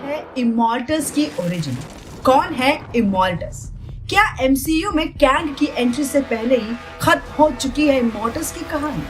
है इमॉर्टल्स की ओरिजिन? कौन है इमॉर्टल्स? क्या एमसीयू में कैंग की एंट्री से पहले ही खत्म हो चुकी है इमॉर्टल्स की कहानी?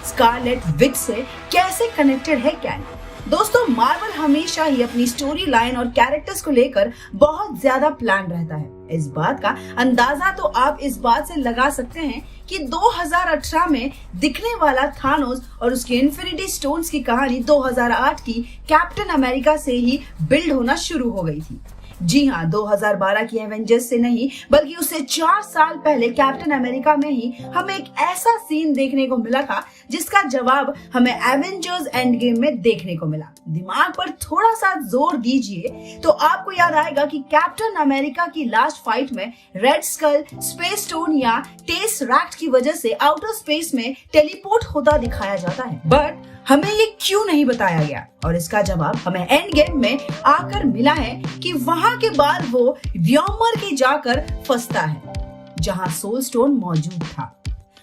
स्कारलेट विच से कैसे कनेक्टेड है कैंग? दोस्तों, मार्वल हमेशा ही अपनी स्टोरी लाइन और कैरेक्टर्स को लेकर बहुत ज्यादा प्लान रहता है। इस बात का अंदाजा तो आप इस बात से लगा सकते हैं कि 2018 में दिखने वाला थानोस और उसके इन्फिनिटी स्टोन्स की कहानी 2008 की कैप्टन अमेरिका से ही बिल्ड होना शुरू हो गई थी। जी हाँ, 2012 की एवेंजर्स से नहीं, बल्कि उससे 4 साल पहले कैप्टन अमेरिका में ही हमें एक ऐसा सीन देखने को मिला था जिसका जवाब हमें एवेंजर्स एंड गेम में देखने को मिला। दिमाग पर थोड़ा सा जोर दीजिए तो आपको याद आएगा कि कैप्टन अमेरिका की लास्ट फाइट में रेड स्कल स्पेस स्टोन या टेसरैक्ट की वजह से आउटर स्पेस में टेलीपोर्ट होता दिखाया जाता है, बट हमें ये क्यों नहीं बताया गया? और इसका जवाब हमें एंड गेम में आकर मिला है कि वहां के बाद वो व्योमर के जाकर फंसता है जहां सोल स्टोन मौजूद था।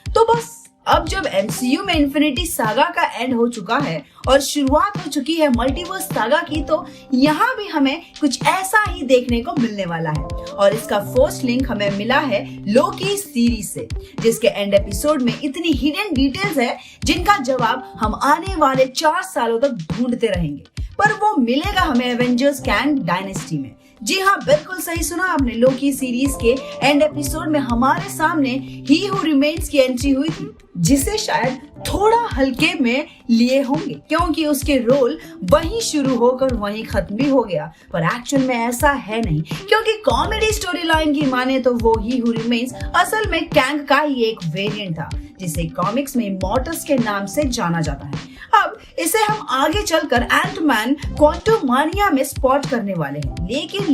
तो बस अब जब एमसीयू में इन्फिनिटी सागा का एंड हो चुका है और शुरुआत हो चुकी है मल्टीवर्स सागा की, तो यहाँ भी हमें कुछ ऐसा ही देखने को मिलने वाला है। और इसका फर्स्ट लिंक हमें मिला है लोकी सीरीज से, जिसके एंड एपिसोड में इतनी हिडन डिटेल्स है जिनका जवाब हम आने वाले 4 सालों तक ढूंढते रहेंगे, पर वो मिलेगा हमें एवेंजर्स कैंग डायनेस्टी में। जी हाँ, बिल्कुल सही सुना आपने। लोकी सीरीज के एंड एपिसोड में हमारे सामने ही हू रिमेन्स की एंट्री हुई थी, जिसे शायद थोड़ा हल्के में लिए होंगे क्योंकि उसके रोल वहीं शुरू होकर वहीं खत्म भी हो गया, पर एक्चुअल में ऐसा है नहीं, क्योंकि कॉमेडी स्टोरी लाइन की माने तो वो ही हू रिमेन्स असल में कैंग का ही एक वेरिएंट था, जिसे कॉमिक्स में इमॉर्टल्स के नाम से जाना जाता है। अब इसे हम आगे चलकर एंटमैन क्वांटमानिया में स्पॉट करने वाले हैं, लेकिन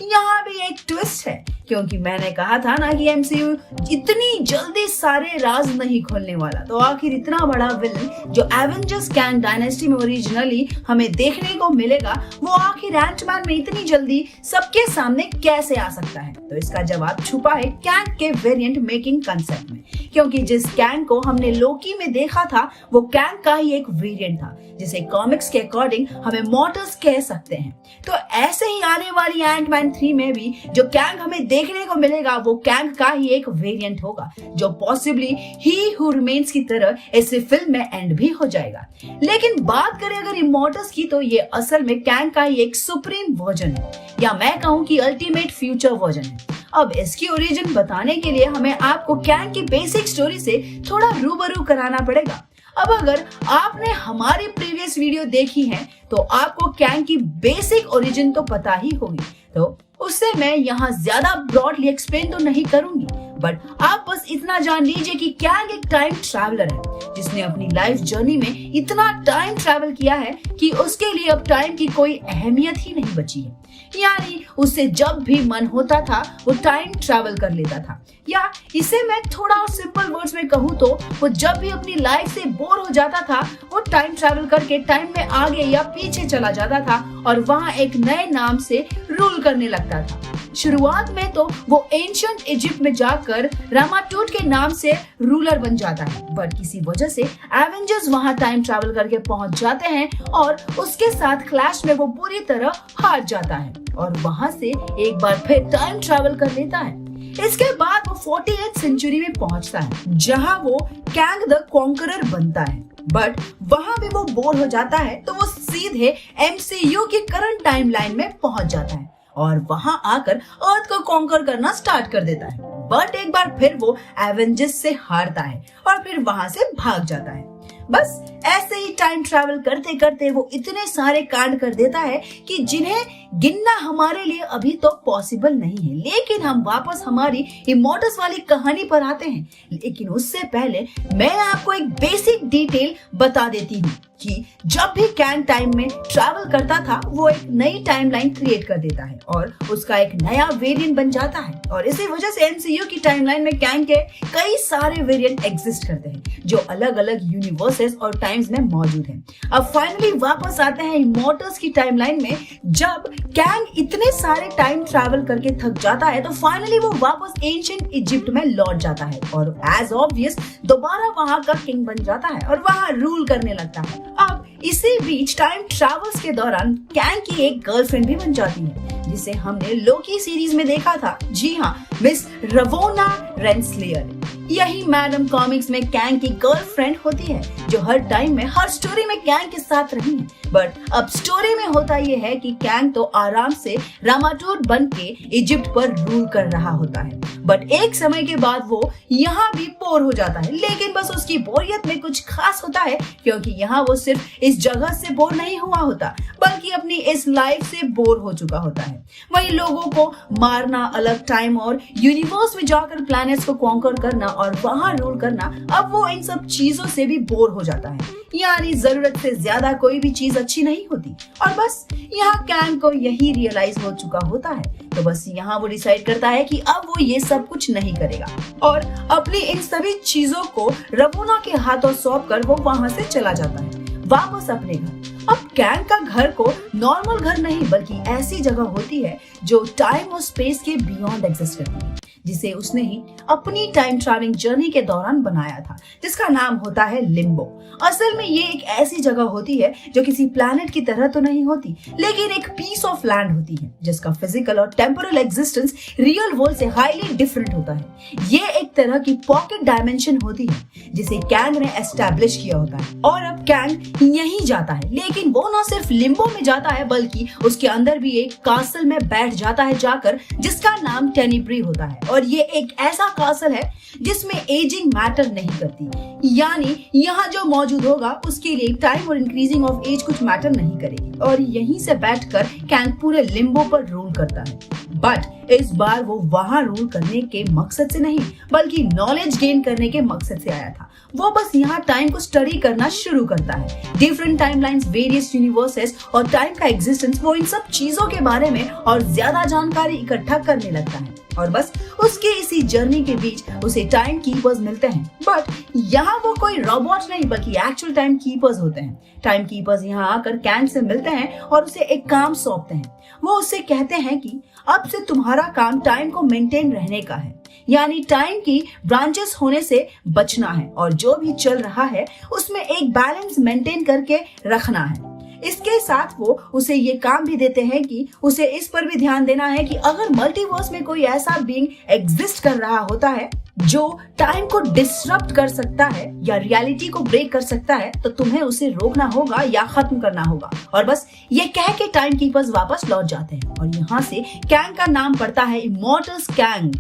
यहाँ भी एक ट्विस्ट है, क्योंकि मैंने कहा था ना कि एमसीयू इतनी जल्दी सारे राज नहीं खोलने वाला। तो आखिर इतना बड़ा विलन जो एवेंजर्स कैंग डायनेस्टी में ओरिजिनली हमें देखने को मिलेगा, वो आखिर एंटमैन में इतनी जल्दी सबके सामने कैसे आ सकता है? तो इसका जवाब छुपा है कैंग के वेरिएंट मेकिंग कंसेप्ट में, क्योंकि जिस कैंग को हमने लोकी में देखा था वो कैंग का ही एक वेरिएंट था, जिसे कॉमिक्स के अकॉर्डिंग हमें मॉर्टल्स कह सकते हैं। तो ऐसे ही आने वाली एंटमैन 3 में भी जो कैंग हमें देखने को मिलेगा वो कैंग का ही एक वेरिएंट होगा, जो पॉसिबली ही हू रिमेन्स की तरह इस फिल्म में एंड भी हो जाएगा। लेकिन बात करें अगर इमॉर्टल्स की, तो ये असल में कैंग का ही एक सुप्रीम वर्जन है, या मैं कहूँ कि अल्टीमेट फ्यूचर वर्जन है। अब इसकी ओरिजिन बताने के लिए हमें आपको कैंग की बेसिक स्टोरी से थोड़ा रूबरू कराना पड़ेगा। अब अगर आपने हमारी प्रीवियस वीडियो देखी है तो आपको कैंग की बेसिक ओरिजिन तो पता ही होगी, तो उससे मैं यहाँ ज्यादा ब्रॉडली एक्सप्लेन तो नहीं करूंगी, बट आप बस इतना जान लीजिए कि कैंग एक टाइम ट्रैवलर है जिसने अपनी लाइफ जर्नी में इतना टाइम ट्रैवल किया है कि उसके लिए अब टाइम की कोई अहमियत ही नहीं बची है। यानी उससे जब भी मन होता था वो टाइम ट्रैवल कर लेता था, या इसे मैं थोड़ा और सिंपल वर्ड्स में कहूँ तो वो जब भी अपनी लाइफ से बोर हो जाता था वो टाइम ट्रैवल करके टाइम में आगे या पीछे चला जाता था और वहाँ एक नए नाम से रूल करने लगता था। शुरुआत में तो वो एंशिएंट इजिप्ट में जाकर रामाटूट के नाम से रूलर बन जाता है, बट किसी वजह से एवेंजर्स वहां टाइम ट्रैवल करके पहुंच जाते हैं और उसके साथ क्लैश में वो पूरी तरह हार जाता है और वहां से एक बार फिर टाइम ट्रैवल कर लेता है। इसके बाद वो 48th सेंचुरी में पहुंचता है जहां वो कैंग द कॉन्करर बनता है, बट वहां भी वो बोर हो जाता है तो वो सीधे एमसीयू की करंट टाइमलाइन में पहुंच जाता है और वहां आकर अर्थ को कॉन्कर करना स्टार्ट कर देता है। बट एक बार फिर वो एवेंजर्स से हारता है और फिर वहां से भाग जाता है। बस ऐसे ही टाइम ट्रैवल करते करते वो इतने सारे कांड कर देता है कि जिन्हें गिनना हमारे लिए अभी तो पॉसिबल नहीं है। लेकिन हम वापस हमारी इमॉर्टल्स वाली कहानी पर आते हैं, लेकिन उससे पहले मैं आपको एक बेसिक डिटेल बता देती हूँ कि जब भी कैंग टाइम में ट्रैवल करता था वो एक नई टाइमलाइन क्रिएट कर देता है और उसका एक नया वेरिएंट बन जाता है, और इसी वजह से एमसीयू की टाइमलाइन में कैंग के कई सारे वेरिएंट एग्जिस्ट करते हैं जो अलग अलग यूनिवर्सेस और टाइम्स में मौजूद है। अब फाइनली वापस आते हैं इमॉर्टल्स की टाइमलाइन में। जब कैंग इतने सारे टाइम ट्रैवल करके थक जाता है तो फाइनली वो वापस एंशिएंट इजिप्ट में लौट जाता है और एज ऑब्वियस दोबारा वहां का किंग बन जाता है और वहां रूल करने लगता है। अब इसी बीच टाइम ट्रैवल्स के दौरान कैंग की एक गर्लफ्रेंड भी बन जाती है जिसे हमने लोकी सीरीज में देखा था। जी हाँ, मिस रवोना रेंसलेयर। यही मैडम कॉमिक्स में कैंग की गर्लफ्रेंड होती है जो हर टाइम में हर स्टोरी में कैंग के साथ रही है। बट अब स्टोरी में होता यह है कि कैंग तो आराम से रामाटोड बन के इजिप्ट पर रूल कर रहा होता है, बट एक समय के बाद वो यहाँ भी बोर हो जाता है। लेकिन बस उसकी बोरियत में कुछ खास होता है क्योंकि यहाँ वो सिर्फ इस जगह से बोर नहीं हुआ होता बल्कि अपनी इस लाइफ से बोर हो चुका होता है। वही लोगों को मारना, अलग टाइम और यूनिवर्स में जाकर प्लैनेट्स को कॉन्कर करना और वहां रूल करना, अब वो इन सब चीजों से भी बोर हो जाता है। यानी जरूरत से ज्यादा कोई भी चीज अच्छी नहीं होती और बस यहाँ कैंग को यही रियलाइज हो चुका होता है। तो बस यहाँ वो डिसाइड करता है कि अब वो ये सब कुछ नहीं करेगा और अपनी इन सभी चीजों को रवोना के हाथों सौंप कर वो वहां से चला जाता है वापस अपने घर। अब कैंग का घर को नॉर्मल घर नहीं बल्कि ऐसी जगह होती है जो टाइम और स्पेस के बियॉन्ड एग्जिस्ट करती है, जिसे उसने ही अपनी टाइम ट्रैवलिंग जर्नी के दौरान बनाया था, जिसका नाम होता है लिम्बो। असल में ये एक ऐसी जगह होती है जो किसी प्लैनेट की तरह तो नहीं होती लेकिन एक पीस ऑफ लैंड होती है जिसका फिजिकल और टेम्पोरल एग्जिस्टेंस रियल वर्ल्ड से हाईली डिफरेंट होता है। ये एक तरह की पॉकेट डायमेंशन होती है जिसे कैंग ने एस्टैब्लिश किया होता है और अब कैंग यहीं जाता है। लेकिन वो ना सिर्फ लिम्बो में जाता है बल्कि उसके अंदर भी एक कासल में बैठ जाता है जाकर, जिसका नाम टेनेब्री होता है। और ये एक ऐसा कासल है जिसमें एजिंग मैटर नहीं करती, यानी यहाँ जो मौजूद होगा उसके लिए टाइम और इंक्रीजिंग ऑफ एज कुछ मैटर नहीं करेगी। और यहीं से बैठकर कैंग पूरे लिम्बो पर रूल करता है। बट इस बार वो वहां रूल करने के मकसद से नहीं बल्कि नॉलेज गेन करने के मकसद से आया था। वो बस यहाँ टाइम को स्टडी करना शुरू करता है, डिफरेंट टाइमलाइंस, वेरियस यूनिवर्सेस और टाइम का एग्जिस्टेंस, वो इन सब चीजों के बारे में और ज्यादा जानकारी इकट्ठा करने लगता है। और बस उसके इसी जर्नी के बीच उसे टाइम कीपर्स मिलते हैं। बट यहाँ वो कोई रोबोट नहीं बल्कि एक्चुअल टाइम कीपर्स होते हैं। टाइम कीपर्स यहाँ आकर कैंग से मिलते हैं और उसे एक काम सौंपते हैं। वो उससे कहते हैं कि अब से तुम्हारा काम टाइम को मेंटेन रहने का है, यानी टाइम की ब्रांचेस होने से बचना है और जो भी चल रहा है उसमें एक बैलेंस मेंटेन करके रखना है। इसके साथ वो उसे ये काम भी देते हैं कि उसे इस पर भी ध्यान देना है कि अगर मल्टीवर्स में कोई ऐसा बीइंग एग्जिस्ट कर रहा होता है जो टाइम को डिसरप्ट कर सकता है या रियलिटी को ब्रेक कर सकता है तो तुम्हें उसे रोकना होगा या खत्म करना होगा। और बस ये कह के टाइम कीपर्स वापस लौट जाते हैं और यहाँ से कैंग का नाम पड़ता है इमॉर्टल्स कैंग।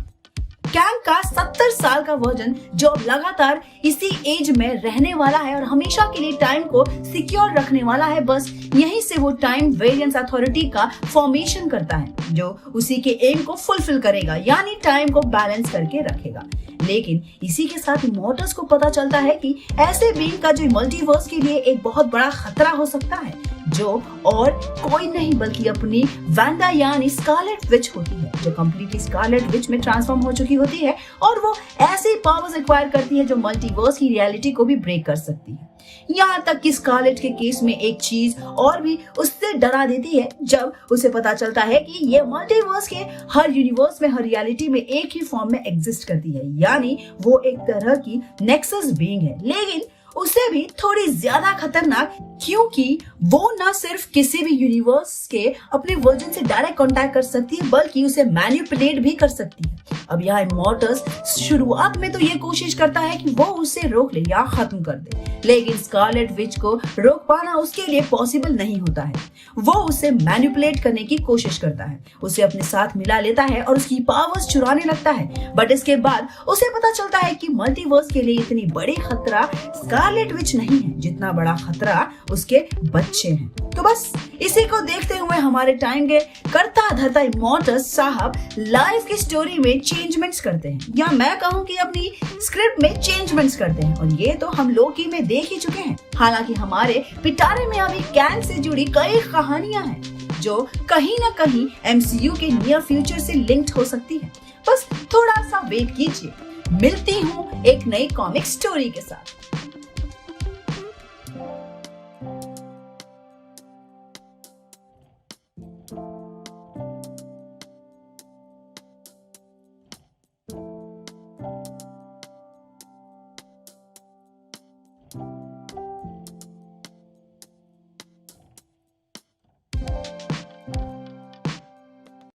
कैंग का 70 साल का वर्जन जो अब लगातार इसी एज में रहने वाला है और हमेशा के लिए टाइम को सिक्योर रखने वाला है। बस यहीं से वो टाइम वेरिएंस अथॉरिटी का फॉर्मेशन करता है जो उसी के एम को फुलफिल करेगा, यानी टाइम को बैलेंस करके रखेगा। लेकिन इसी के साथ इमॉर्टल्स को पता चलता है कि ऐसे बीइंग का जो मल्टीवर्स के लिए एक बहुत बड़ा खतरा हो सकता है, जो और कोई नहीं बल्कि अपनी वांडा यानी स्कारलेट विच होती है, जो कंप्लीटली स्कारलेट विच में ट्रांसफॉर्म हो चुकी होती है और वो ऐसी पावर्स एक्वायर करती है जो मल्टीवर्स की रियलिटी को भी ब्रेक कर सकती है। यहाँ तक कि स्कारलेट के केस में एक चीज और भी उससे डरा देती है जब उसे पता चलता है कि ये मल्टीवर्स के हर यूनिवर्स में, हर रियलिटी में एक ही फॉर्म में एग्जिस्ट करती है, यानी वो एक तरह की नेक्सस बीइंग है। लेकिन उसे भी थोड़ी ज्यादा खतरनाक, क्योंकि वो ना सिर्फ किसी भी यूनिवर्स के अपने वर्जन से डायरेक्ट कांटेक्ट कर सकती है बल्कि उसे मैनिपुलेट भी कर सकती है। अब यहाँ इमॉर्टल्स शुरुआत में तो ये कोशिश करता है कि वो उसे रोक ले या खत्म कर दे, लेकिन स्कारलेट विच को रोक पाना उसके लिए पॉसिबल नहीं होता है। वो उसे मैनिपुलेट करने की कोशिश करता है, उसे अपने साथ मिला लेता है और उसकी पावर्स चुराने लगता है। बट इसके बाद उसे पता चलता है कि मल्टीवर्स के लिए इतनी बड़ी खतरा स्कारलेट विच नहीं है जितना बड़ा खतरा उसके बच्चे हैं। तो बस इसी को देखते हुए हमारे टाइम के करता धरता इमॉर्टल्स साहब लाइफ की स्टोरी में चेंजमेंट्स करते हैं, या मैं कहूँ कि अपनी स्क्रिप्ट में चेंजमेंट्स करते हैं। और ये तो हम लोकी में देख ही चुके हैं। हालांकि हमारे पिटारे में अभी कैंग से जुड़ी कई कहानियां हैं जो कहीं ना कहीं एमसीयू के नियर फ्यूचर से लिंक्ड हो सकती है। बस थोड़ा सा वेट कीजिए, मिलती हूँ एक नई कॉमिक स्टोरी के साथ। है।